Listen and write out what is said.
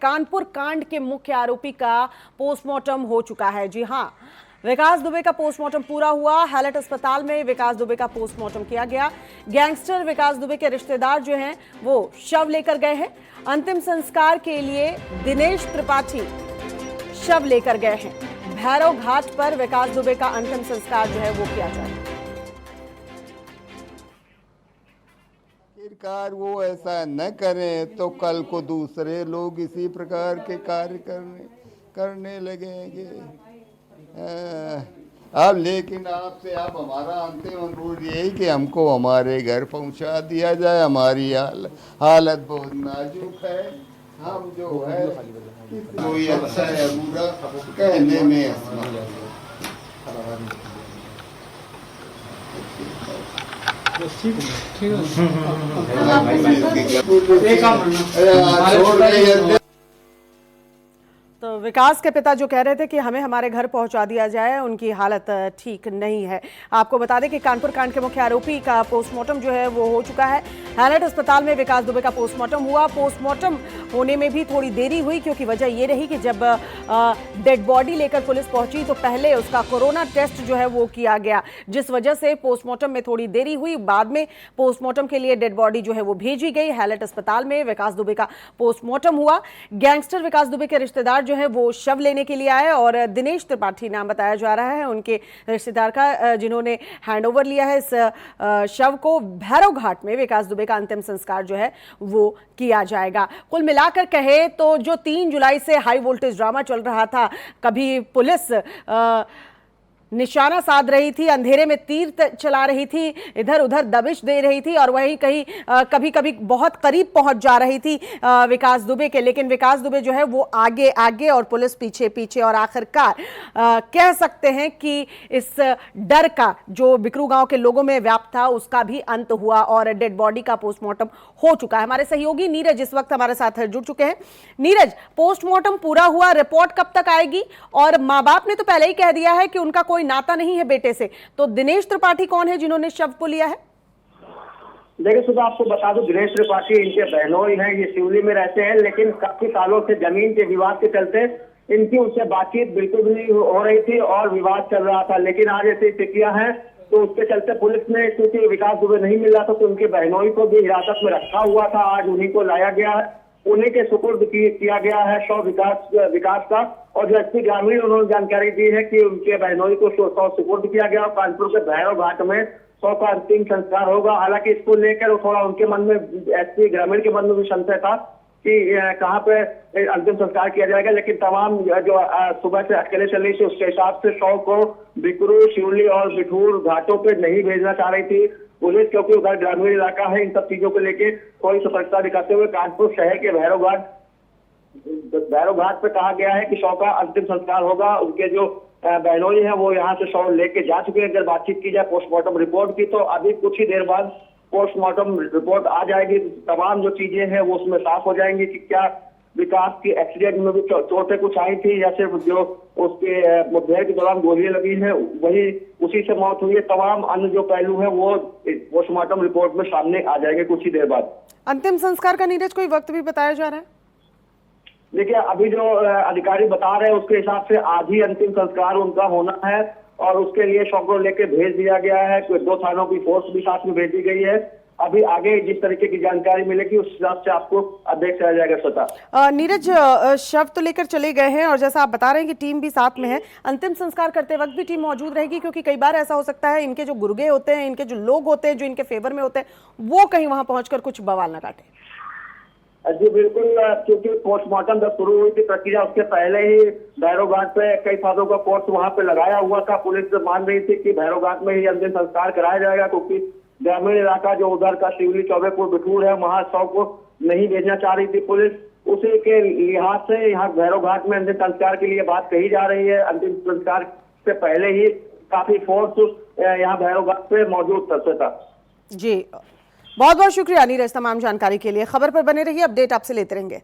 कानपुर कांड के मुख्य आरोपी का पोस्टमार्टम हो चुका है। जी हां, विकास दुबे का पोस्टमार्टम पूरा हुआ। हैलट अस्पताल में विकास दुबे का पोस्टमार्टम किया गया। गैंगस्टर विकास दुबे के रिश्तेदार जो हैं वो शव लेकर गए हैं। अंतिम संस्कार के लिए दिनेश त्रिपाठी शव लेकर गए हैं। भैरव घाट पर विकास दुबे का अंतिम संस्कार जो है वो किया जाएगा। आखिरकार वो ऐसा न करें तो कल को दूसरे लोग इसी प्रकार के कार्य करने लगेंगे। अब लेकिन आपसे अब हमारा अंतिम अनुरोध यही कि हमको हमारे घर पहुंचा दिया जाए। हमारी हालत बहुत नाजुक है। हम जो है कोई अच्छा है बुरा कहने में तो विकास के पिता जो कह रहे थे कि हमें हमारे घर पहुंचा दिया जाए, उनकी हालत ठीक नहीं है। आपको बता दें कि कानपुर कांड के मुख्य आरोपी का पोस्टमार्टम जो है वो हो चुका है। हैलट अस्पताल में विकास दुबे का पोस्टमार्टम हुआ। पोस्टमार्टम होने में भी थोड़ी देरी हुई क्योंकि वजह ये रही कि जब डेड बॉडी लेकर पुलिस पहुंची तो पहले उसका कोरोना टेस्ट जो है वो किया गया, जिस वजह से पोस्टमार्टम में थोड़ी देरी हुई। बाद में पोस्टमार्टम के लिए डेड बॉडी जो है वो भेजी गई। हैलट अस्पताल में विकास दुबे का पोस्टमार्टम हुआ। गैंगस्टर विकास दुबे के रिश्तेदार जो है वो शव लेने के लिए आए और दिनेश त्रिपाठी नाम बताया जा रहा है उनके रिश्तेदार का, जिन्होंने हैंडओवर लिया है इस शव को। भैरव घाट में विकास दुबे का अंतिम संस्कार जो है वो किया जाएगा। कुल मिलाकर कहे तो जो 3 जुलाई से हाई वोल्टेज ड्रामा चल रहा था, कभी पुलिस निशाना साध रही थी, अंधेरे में तीर चला रही थी, इधर उधर दबिश दे रही थी और वहीं कहीं कभी कभी बहुत करीब पहुंच जा रही थी विकास दुबे के, लेकिन विकास दुबे जो है वो आगे आगे और पुलिस पीछे पीछे। और आखिरकार कह सकते हैं कि इस डर का जो बिकरू गांव के लोगों में व्याप्त था उसका भी अंत हुआ और डेड बॉडी का पोस्टमार्टम हो चुका है। हमारे सहयोगी नीरज इस वक्त हमारे साथ जुड़ चुके हैं। नीरज, पोस्टमार्टम पूरा हुआ, रिपोर्ट कब तक आएगी? और माँ बाप ने तो पहले ही कह दिया है कि उनका कोई नाता नहीं है बेटे से, तो दिनेश त्रिपाठी कौन है जिन्होंने शव को लिया है? देखिए सुबह आपको बता दूं, दिनेश त्रिपाठी इनके बहनोई हैं। ये शिवली में रहते हैं, लेकिन काफी सालों से जमीन के विवाद के चलते इनकी उनसे बातचीत बिल्कुल भी नहीं हो रही थी और विवाद चल रहा था। लेकिन आज ऐसी स्थितियां हैं तो उसके चलते पुलिस ने, क्योंकि विकास दुबे नहीं मिल रहा था तो उनके बहनोई को भी हिरासत में रखा हुआ था। आज उन्हीं को लाया गया है, उन्हीं के सुपुर्द किया गया है शव विकास का। और जो एसपी ग्रामीण उन्होंने जानकारी दी है कि उनके बहनोई को शव सुपुर्द किया गया और कानपुर के भैरव घाट में शव का अंतिम संस्कार होगा। हालांकि इसको लेकर थोड़ा उनके मन में, एसपी ग्रामीण के मन में भी संशय था कि कहाँ पे अंतिम संस्कार किया जाएगा, लेकिन तमाम जो सुबह से अटकलें चल रही थी उसके हिसाब से शव को बिकरू, शिवली और बिठूर घाटों पे नहीं भेजना चाह रही थी पुलिस, क्योंकि उधर ग्रामीण इलाका है। इन सब चीजों को लेके थोड़ी सतर्कता दिखाते हुए कानपुर शहर के भैरव घाट पे कहा गया है कि शव का अंतिम संस्कार होगा। उनके जो बहनोई है वो यहाँ से शव लेके जा चुके हैं। अगर बातचीत की जाए पोस्टमार्टम रिपोर्ट की तो अभी कुछ ही देर बाद पोस्टमार्टम रिपोर्ट आ जाएगी। तमाम जो चीजें हैं वो उसमें साफ हो जाएंगी कि क्या विकास की एक्सीडेंट में भी चोटें कुछ आई थी या सिर्फ जो उसके मुठभेड़ के दौरान गोलियां लगी हैं वही उसी से मौत हुई है। तमाम अन्य जो पहलू है वो पोस्टमार्टम रिपोर्ट में सामने आ जाएंगे कुछ ही देर बाद। अंतिम संस्कार का नीरज कोई वक्त भी बताया जा रहा है? देखिए अभी जो अधिकारी बता रहे हैं उसके हिसाब से आज ही अंतिम संस्कार उनका होना है और उसके लिए शव को लेकर भेज दिया गया है। 2 थानों की फोर्स भी साथ में भेजी गई है। अभी आगे जिस तरीके की जानकारी मिलेगी उस हिसाब से आपको अपडेट किया जाएगा। स्वतः नीरज, शव तो लेकर चले गए हैं और जैसा आप बता रहे हैं कि टीम भी साथ में है, अंतिम संस्कार करते वक्त भी टीम मौजूद रहेगी? क्योंकि कई बार ऐसा हो सकता है इनके जो गुर्गे होते हैं, इनके जो लोग होते हैं जो इनके फेवर में होते हैं, वो कहीं वहां पहुंचकर कुछ बवाल ना काटे। जी बिल्कुल, क्योंकि पोस्टमार्टम जब शुरू हुई थी प्रक्रिया उसके पहले ही भैरव घाट पे कई सालों का कोर्स वहां पे लगाया हुआ था। पुलिस मान रही थी कि भैरव घाट में ही अंतिम संस्कार कराया जाएगा, क्योंकि ग्रामीण इलाका जो उधर का शिवली, चौबेपुर, बिठूर है, वहां शव को नहीं भेजना चाह रही थी पुलिस। उसी के लिहाज से यहाँ भैरव घाट में अंतिम संस्कार के लिए बात कही जा रही है। अंतिम संस्कार से पहले ही काफी फोर्स यहाँ भैरव घाट पे मौजूद था। जी, बहुत बहुत शुक्रिया नीरज तमाम जानकारी के लिए। खबर पर बने रहिए, अपडेट आपसे लेते रहेंगे।